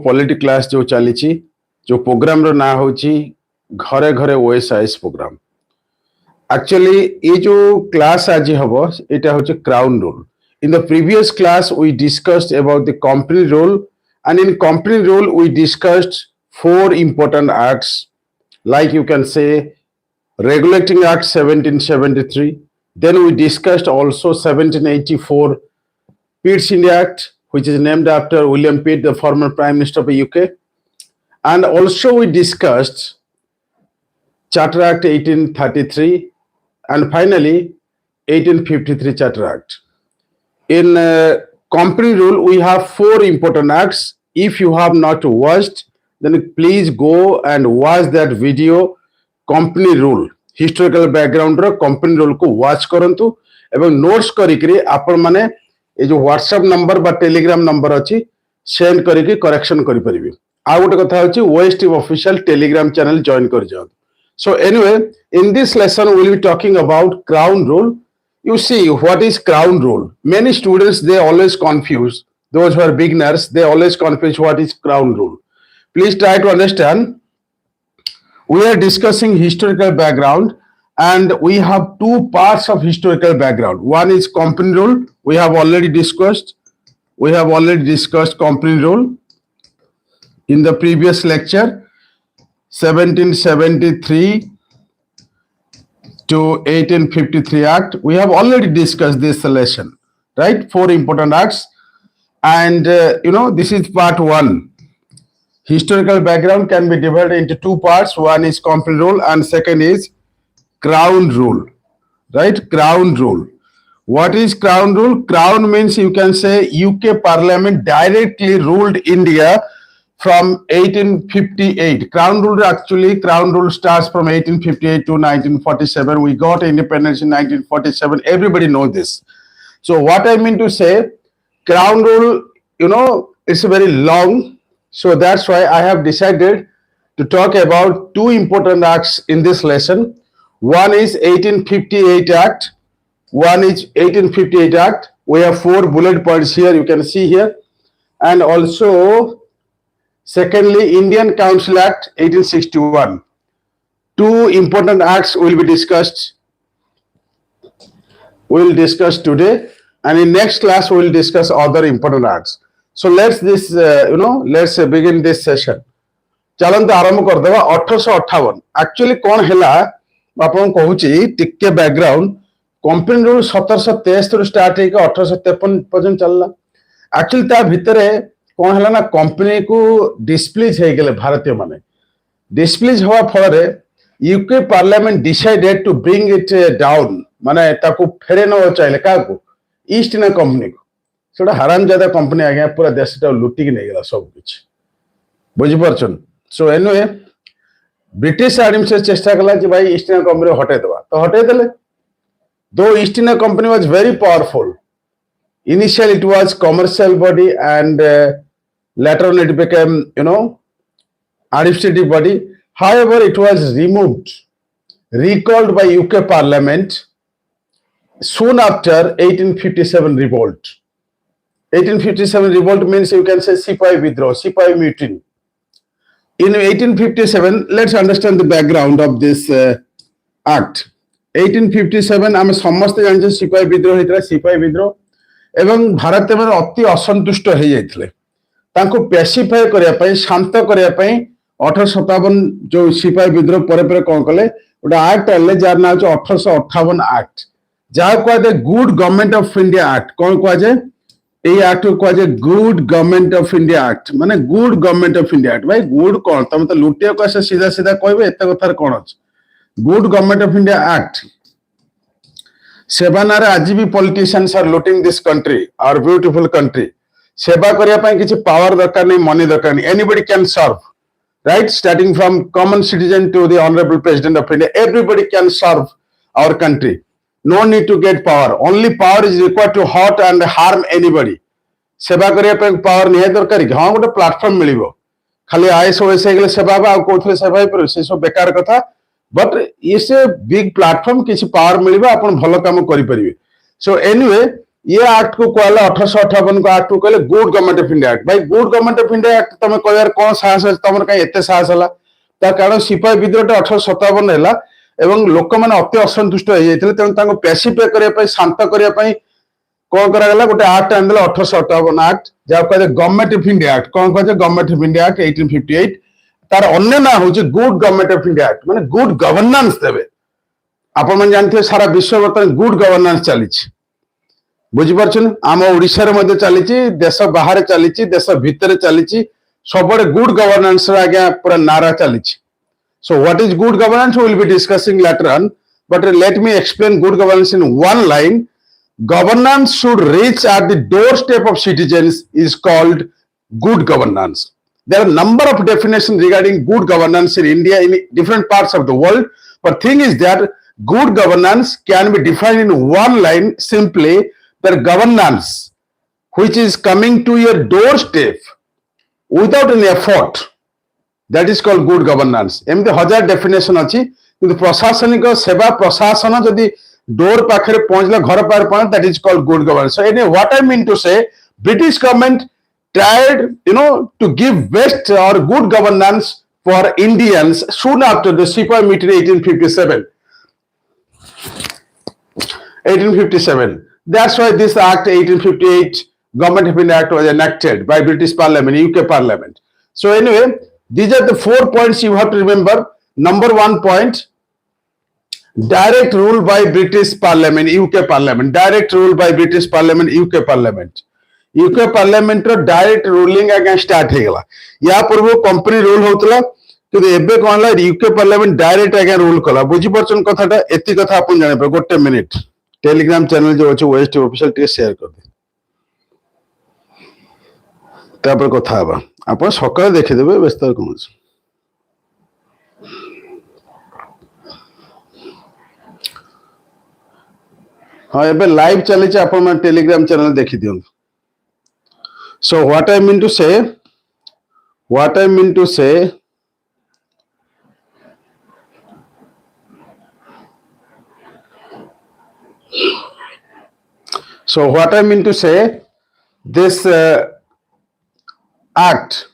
Polity class जो चली जो प्रोग्राम रो ना होची घरे घरे ओएसआईएस प्रोग्राम एक्चुअली ये जो क्लास आज हबो एटा होचे crown rule in the previous class we discussed about the company rule and in company rule we discussed four important acts like you can say regulating act 1773, then we discussed also 1784 Pitt's India Act, which is named after William Pitt, the former Prime Minister of the UK. And also we discussed Charter Act 1833 and finally 1853 Charter Act. In company rule, we have four important acts. If you have not watched, then please go and watch that video, company rule. Historical background ro company rule को watch करंतु एवं notes करिकरी आपण माने ए जो WhatsApp number बा Telegram number अछि send करिकि correction करि परिबे आ गोटे कथा अछि OST official Telegram channel join कर जाओ. So anyway, in this lesson we will be talking about crown rule. You see what is crown rule. Many students they always confuse. Those who are beginners they always confuse what is crown rule. Please try to understand. We are discussing historical background and we have two parts of historical background. One is company rule. We have already discussed. We have already discussed company rule in the previous lecture, 1773 to 1853 Act. We have already discussed this lesson, right? Four important acts. And this is part one. Historical background can be divided into two parts. One is company rule and second is crown rule, right? Crown rule. What is crown rule? Crown means you can say UK Parliament directly ruled India from 1858. Crown rule starts from 1858 to 1947. We got independence in 1947. Everybody knows this. So what I mean to say, crown rule, it's very long. So that's why I have decided to talk about two important acts in this lesson. One is 1858 Act. One is 1858 Act. We have four bullet points here. You can see here. And also, secondly, Indian Council Act 1861. Two important acts will be discussed. We will discuss today. And in next class, we will discuss other important acts. So let's begin this session. चलंत आरंभ कर देवा 1858. Actually कौन हैला आपन कहूची टिके background company rule 1773 start हेके 1853 पर्यंत चलला. एक्चुअली ता भितरे कौन हैला ना कंपनी को डिस्प्लेज हे गेले भारतीय माने डिस्प्लेज होवा फलरे UK parliament decided to bring it down माने ताको फेरे न चाहिले काको ईस्ट इंडिया कंपनी को सेटा हरामजादा कंपनी आगे पूरा देशटा लुटी के नेगला सब कुछ बुझि परछन. सो एनीवे ब्रिटिश एडमिनिस्ट्रेशन चेष्टा कला कि भाई ईस्ट इंडिया कंपनी हटे देबा तो हटे देले. दो east India company was very powerful. Initially it was commercial body and later on it became administrative body. However, it was removed, recalled by UK Parliament soon after 1857 revolt. 1857 revolt means you can say Sipahi withdrawal, Sipahi mutiny. In 1857, let's understand the background of this act. 1857 आम समस्त जानते सिपाही विद्रोह होता. सिपाही विद्रोह एवं भारत में अति असंतुष्ट हो जाते पेसिफाई करने शांत करने 1857 जो सिपाही विद्रोह पर कौन कले गोटे आक्ट आने जार ना 1858 आक्ट जहाँ कहुए good government of India act. कौन कहुए ये आक्ट को कहुए good government of India act माने good government of India act. भाई गुड कौन तुम तो लुटिया को सीधा सीधा कहे एत कथार कौन अच्छे good government of India act. सेवा आज भी politicians are looting this country our beautiful country. सेवा करने किसी पावर दरकार नहीं मनी दरकार नहीं. Anybody can serve right starting from common citizen to the honourable president of India. Everybody can serve our country. No need to get power. Only power is required to hurt and harm anybody. सेवा करने power नहीं दरकार कि हाँ गोटे platform मिल खाली IAS OS सेवा कौन सेवा हो से सब बेकार कथा. बट इस बिग प्लेटफॉर्म किसी पावर मिलबा अपन भलो काम करि परिबे. सो एनीवे ये एक्ट को कहला 1858 को एक्ट को कहले good government of India act. भाई good government of India act तुम कहर कौन साहस तुम कहीं एत साहस है ता कारण सिपाही विद्रोह 1857 है एवं लोक मैंने अति असंतुष्ट हो जाते तेणु पैसिफाई करने शांत करने कौन कराला गोटे एक्ट आंदोलन 1858 एक्ट जहाँ कहते गवर्नमेंट ऑफ इंडिया एक्ट। कौन कहते गवर्नमेंट ऑफ इंडिया एक्ट 1858 तार अन्य ना हूँ good government of India act माने गुड गवर्नेंस देवे। आपण मैंने जानते सारा विश्व बर्तमान गुड गवर्नेंस चली बुझीपार आम ओडिशा चली देश बाहर चली देश भितर चली सब गुड गवर्नेंस आज्ञा पूरा नारा चली। So what is good governance we will be discussing later on, but let me explain good governance in one line. Governance should reach at the doorstep of citizens is called good governance. There are a number of definitions regarding good governance in India in different parts of the world, but thing is that good governance can be defined in one line simply the governance which is coming to your doorstep without any effort. That is called good governance. एमती हजार definition अच्छी कि प्रशासनिक सेवा प्रशासन जदि door पाखे पहुंचला घर पार पहुंच that is called good governance. So any what I mean to say British government tried to give best or good governance for Indians soon after the Sepoy Mutiny 1857. That's why this act 1858 Government of India Act was enacted by British Parliament, UK Parliament. So anyway, these are the 4 points you have to remember. Number 1 point, direct rule by British Parliament, UK Parliament. Direct rule by British Parliament, UK Parliament. UK Parliament row direct ruling आगे start हो गला। या पूर्व company rule होतला कि एबे कोन ला UK parliament direct आगे rule कला। बुझी परछन कथाटा एति कथा अपन जाने पे गोटे मिनिट टेलीग्राम चैनल जो अछि OST ऑफिशियल टे शेयर कर दे तापर कथा हबा अपन सकाळ देखि देबे व्यस्त कोन अछि। हां एबे लाइव चले छै अपन मन टेलीग्राम चैनल देखि दियौ। So what I mean to say, so what I mean to say, this act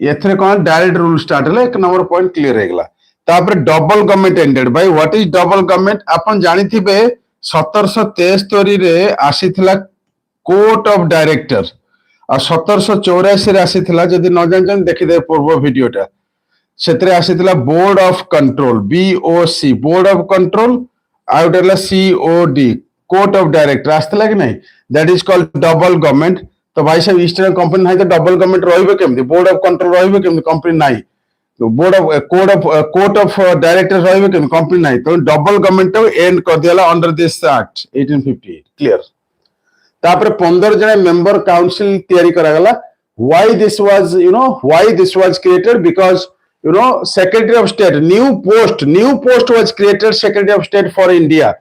एथरे कौन डायरेक्ट रूल स्टार्ट है एक नंबर पॉइंट क्लियर हो गला। तापर double government ended by what is double government अपन जानि थिबे 1773 रे आसीथिला कोर्ट ऑफ डायरेक्टर और 1784 आसीथिला जदि न जान देखि दे पूर्व वीडियोटा सेतरे आसीथिला board of control BOC board of control आउटला COD कोर्ट ऑफ डायरेक्टर आस्तला कि नहीं that is called double government. तो भाई साहब ईस्टर्न कंपनी नहीं तो डबल गवर्नमेंट रहिबे केमति बोर्ड ऑफ कंट्रोल रहिबे केमति कंपनी नहीं तो board of court of director रहिबे केमति कंपनी नहीं तो डबल गवर्नमेंट को एंड कर दियाला अंडर दिस एक्ट 1858 क्लियर। तापर 15 जने मेंबर काउंसिल तैयारी करा गला। Why this was why this was created because secretary of state new post was created secretary of state for India.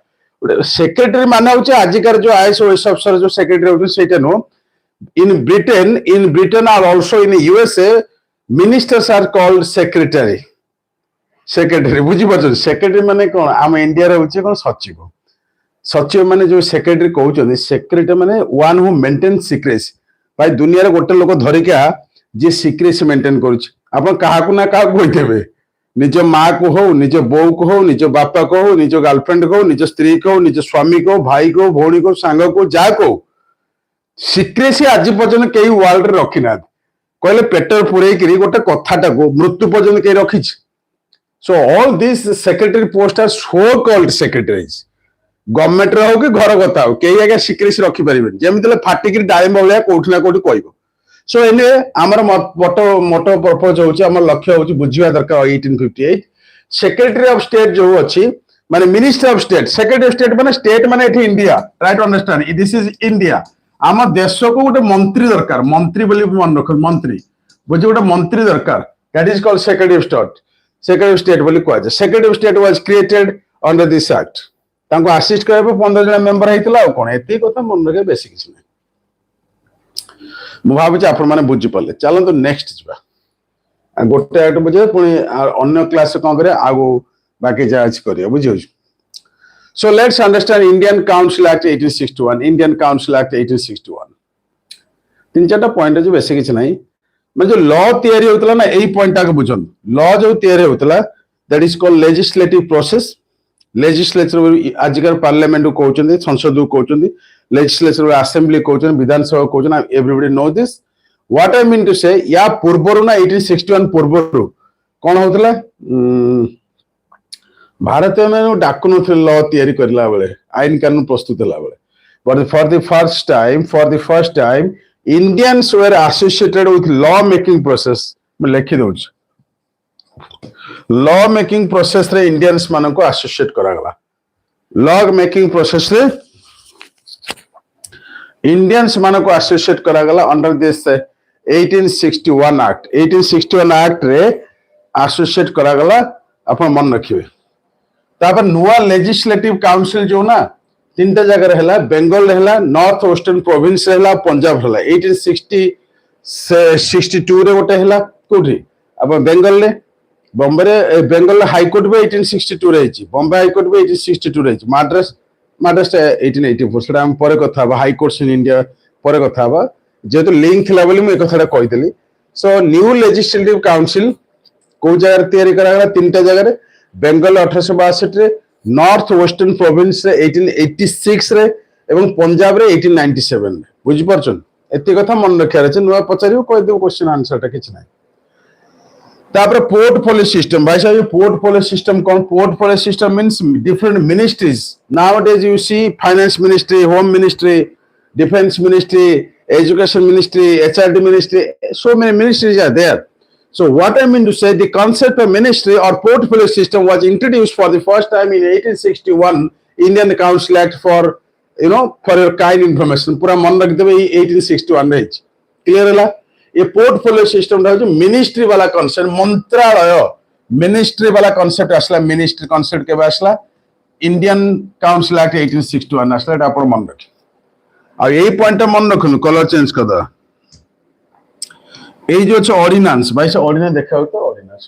Secretary माने होचे आजिकार जो आईएएस ओएस अफसर जो सेक्रेटरी होते सेटा no in Britain or also in USA ministers are called secretary बुझी परछ secretary माने कोन आम इंडिया रे होचे कोन सचिव माने जो सेक्रेटरी कहउछन सेक्रेटरी माने वन हु मेंटेन सीक्रेसी। भाई दुनिया रे गोटे लोक धरिका जे सीक्रेसी मेंटेन करूछ आपण काहा को ना काहा कहिथेबे निज मां को हो निज बौ को हो निज बापा को हो निज गर्लफ्रेंड को निज स्त्री को निज स्वामी को भाई को भौणी को सांग को जा को सीक्रेसी आज पर्यटन कई वर्ल्ड रे रखी ना कहले पेटर पुरई करी गोटे कथाटा को मृत्यु पर्यटन कई रखी। So all this secretary post are so called secretaries government रे हो कि घर कथा हो कई आगे सीक्रेसी रखी परिबे जेमिति फाटिक डाइम भलिया कोठी ना कोठी कहबो। सो एनीवे हमर मोटो पर्पस होची हमर लक्ष्य होची बुझिया दरकार 1858 सेक्रेटरी ऑफ स्टेट जो अछि माने minister of state secretary of state माने स्टेट माने एठी India right understand this is India. आम देश को गोटे मंत्री दरकार मंत्री बोली मन रख मंत्री बुझे गोटे मंत्री दरकार that is called secretary of state बोली कहै। Secretary of state was created under this act तांको असिस्ट करबे 15 जन मेंबर हेतिला आ कोन एते कथा मन रखे बेसी किछ नै मु भाबुची आपण माने बुझि पले। चलो तो नेक्स्ट जबा गोटे एक्ट बुझे पुनी अन्य क्लास कोन करे आगो बाकी जा अछि करिया बुझियो। So let's understand Indian Council Act 1861. Indian Council Act 1861. तीन चार पॉइंट जो बेसी किसी नहीं मैं जो लॉ तैयारी होता ना यही पॉइंट आगे बुझन लॉ जो तैयारी होता that is called legislative process legislature आजिकल पार्लियामेंट को कहउछन्ती संसद को कहउछन्ती लेजिस्लेचर असेंबली कहउछन्ती विधानसभा कहउछन्ती everybody know this what I mean to say या पूर्वरु ना 1861 पूर्वरु कोन होतला भारतीय में डाकु नथिले लॉ तैयारी करला बेले आईन कानून प्रस्तुत होला बेले but for the first time Indians were associated with law making process मैं लिखि दउछ लॉ मेकिंग प्रोसेस रे इंडियंस मान को एसोसिएट करा गला लॉ मेकिंग प्रोसेस रे इंडियंस मान को एसोसिएट करा गला अंडर दिस 1861 एक्ट रे एसोसिएट करा गला अपन मन रखिबे तापर नुवा लेजिस्लेटिव काउंसिल जो ना तीनटा जगह रहला बेंगल रहला नॉर्थ वेस्टर्न प्रोविंस रहला पंजाब रहला 1862 रे गोटे रहला कोठी अब बेंगल ले बॉम्बे रे बेंगल हाई कोर्ट भी 1862 रे छि बॉम्बे हाई कोर्ट भी 1862 रे छि मद्रास 1884 सेटा हम परे कथा बा हाई कोर्ट्स इन इंडिया परे कथा बा जेतो लिंक थिला बोली मैं कथाटा कहि देली सो न्यू लेजिस्लेटिव काउंसिल को जगह तैयारी करा गला तीनटा जगह रे बेंगल 1862 रे नॉर्थ वेस्टर्न प्रोविंस रे 1886 रे एवं पंजाब रे 1897 रे बुझि परछन एते कथा मन रखिया रे नुवा पचारियो कोइ देबो क्वेश्चन आंसर ता किछ नै तापर पोर्टफोलियो सिस्टम भाई साहब पोर्टफोलियो सिस्टम कौन portfolio system means different ministries nowadays you see finance ministry home ministry defence ministry education ministry HRD ministry so many ministries are there so what I mean to say the concept of ministry or portfolio system was introduced for the first time in 1861 Indian Council Act for for your kind information पूरा मन रख देबे 1861 रे clear होला ये portfolio system रा ministry वाला concept मंत्रालय मिनिस्ट्री वाला कॉन्सेप्ट असला मिनिस्ट्री कॉन्सेप्ट के आसला इंडियन काउंसिल एक्ट 1861 असला एटा अपन मन रख आ यही पॉइंट मन रखनु कलर चेंज कर दा ए जो छ ऑर्डिनेंस भाई से ऑर्डिनेंस देखाउ तो ordinance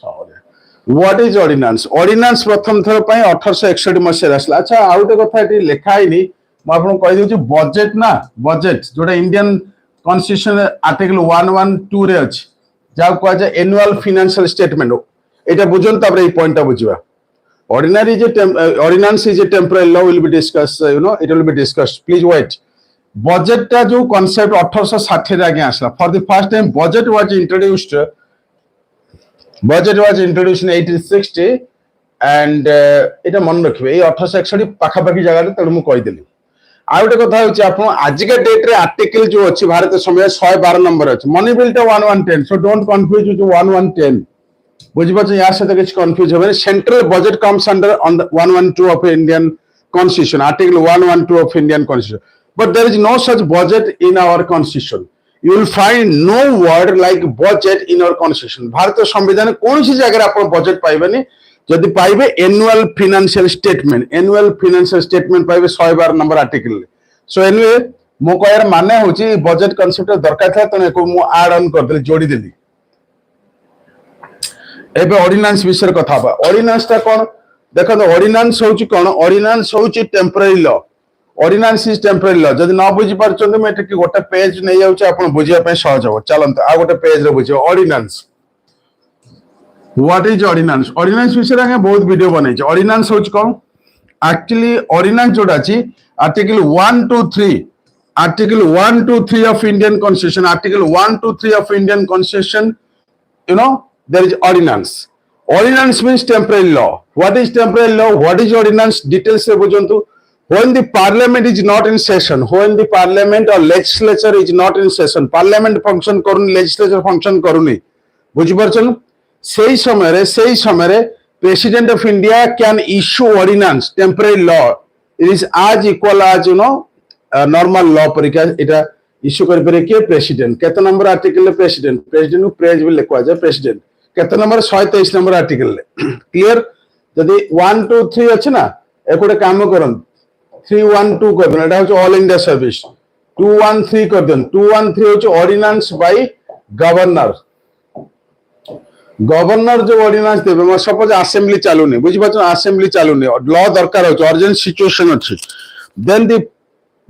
what is ordinance ordinance प्रथम थर पई 1861 मसे असला अच्छा आउटे कथा एटी लेखाई नी म आपन कहि देउ बजेट ना बजेट जोटा इंडियन कॉन्स्टिट्यूशन आर्टिकल 112 रे अछि जाउ को जे एनुअल फाइनेंशियल स्टेटमेंट एटा बुझन तबरे ई पॉइंट बुझिबा ऑर्डिनरी जे ordinance is a temporary law will be discuss it will be discussed please wait budget ता जो कांसेप्ट 1860 रे आगे आसला for the first time budget was introduced in 1860 and एटा मन रखिबे ए 1861 पाखा पाखी जगह रे तड मु कहि देली आ गोटे कथा होछि आपन आज के डेट रे आर्टिकल जो अछि भारत समय 112 नंबर अछि मनी बिल टा 1110 सो डोंट कंफ्यूज विथ 1110 बुझिबा या से त किछ कंफ्यूज होबे central budget comes under 112 of Indian constitution article 112 of Indian constitution but there is no such budget in our constitution you will find no word like budget in our constitution Bharat संविधान कोन सी जगह आपन budget पाइबेनी जदि पाइबे annual financial statement पाइबे 112 number article so anyway मो कहर माने होची बजेट कांसेप्ट दरकार था तने को मु ऐड ऑन कर देली जोड़ी देली एबे ऑर्डिनेंस विषय कथा बा ऑर्डिनेंस ता कोन देखो ऑर्डिनेंस होची कोन ऑर्डिनेंस होची temporary law ordinance is temporary law जदि न बुझी परचंद मैं एटे गोटे पेज नै जाउची आपण बुझिया पे सहज हो चलंत आ गोटे पेज रे बुझियो ordinance What is ordinance? Ordinance विषय रे बहुत वीडियो बनै छै ordinance होच कोन एक्चुअली ordinance जोटा अछि article 123 of Indian Constitution article 123 of Indian Constitution there is ordinance means temporary law what is temporary law what is ordinance details se bujhantu when the parliament is not in session when the parliament or legislature is not in session parliament function करuni legislature function करuni बुझि परछन सेही समय रे president of India can issue ordinance temporary law it is as equal as normal law परिका एटा issue कर परे के प्रेसिडेंट केते नंबर आर्टिकल प्रेसिडेंट को प्रेज भी लिखवा जाय प्रेसिडेंट केते नंबर 123 नंबर आर्टिकल क्लियर जदी 1 2 3 अछि ना एकोटे काम करन 312 कर देन एटा हो ऑल इंडिया सर्विस 213 कर देन 213 हो ऑर्डिनेंस बाय गवर्नर गवर्नर जो ऑर्डिनेंस देबे सपोज असेंबली चालूनी बुझी पाछ असेंबली चालूनी लॉ दरकार हो अर्जेंट सिचुएशन अछि then the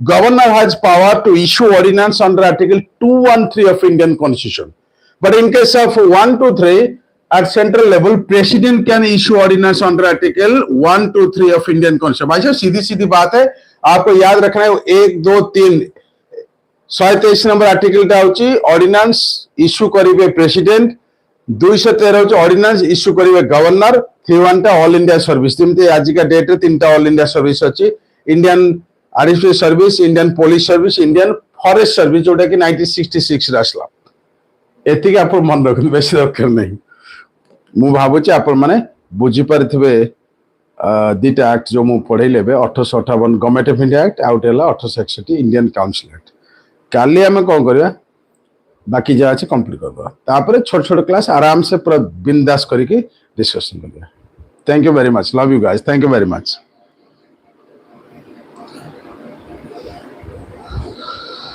governor has power to issue ordinance under article 213 of Indian constitution but in case of 123 at central level president can issue ordinance under article 123 of Indian constitution भाई साहब सीधी सीधी बात है आपको याद रखना है 1 2 3 123 number article टा होची ऑर्डिनेंस इश्यू करिवे प्रेसिडेंट 213 होची ऑर्डिनेंस इश्यू करिवे गवर्नर 31 टा ऑल इंडिया सर्विस तिमते आज का डेट रे 3 टा ऑल इंडिया सर्विस अछि Indian army service Indian police service Indian forest service जोटा कि 1966 रे आसला एति के आप मन रखन बेसी दरकार नहीं मु भाबुची आप माने बुझी पारथिबे दीटा एक्ट जो मु पढ़े लेबे 1858 government of India act out हैला 1861 इंडियन काउंसिल एक्ट काली आमे कोन करबा बाकी जा अछि कंप्लीट करबा तापर छोट छोट क्लास आराम से पूरा बिंदास करिके डिस्कशन करबा thank you very much love you guys thank you very much